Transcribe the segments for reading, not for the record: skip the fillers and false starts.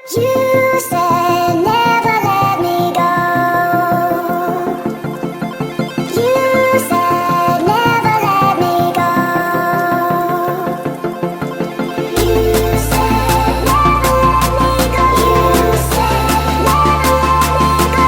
You said never let me go. You said never let me go. You said never let me go. You said never let me go.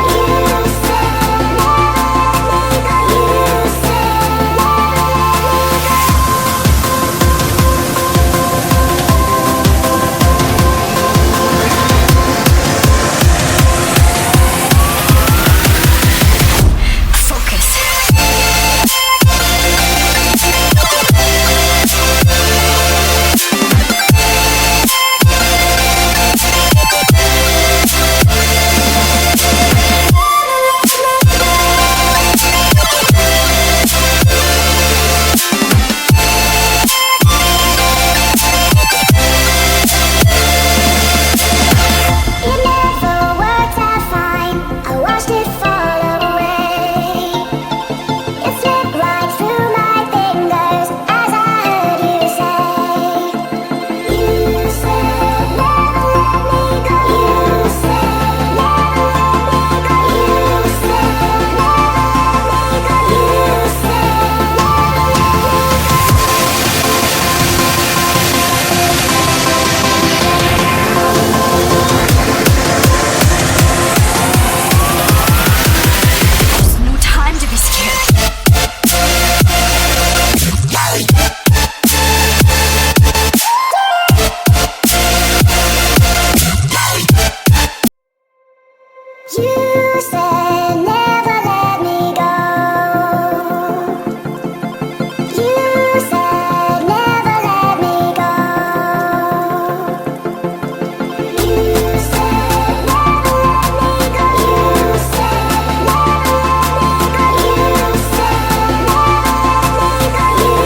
You said never let me go. You said you said never let me go. You said never let me go. You said never let me go. You said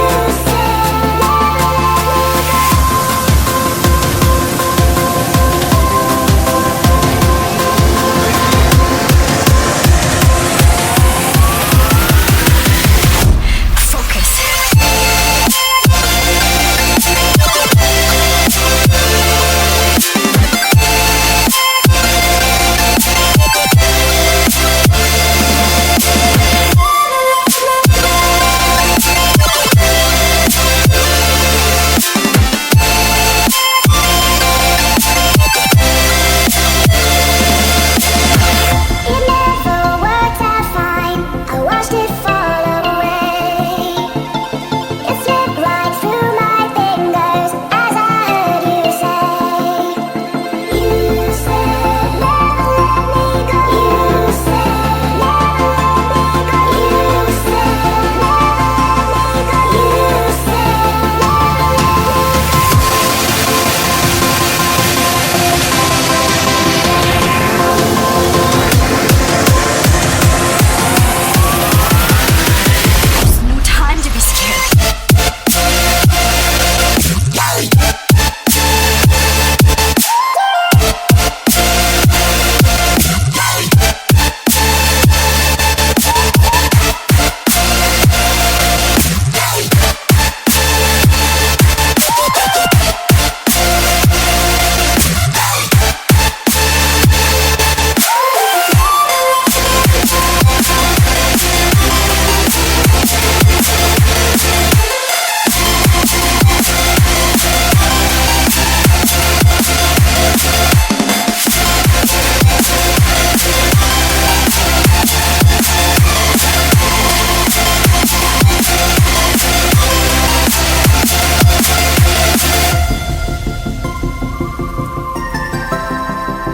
never let me go. You said never let me go. You said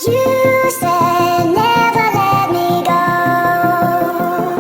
you said never let me go.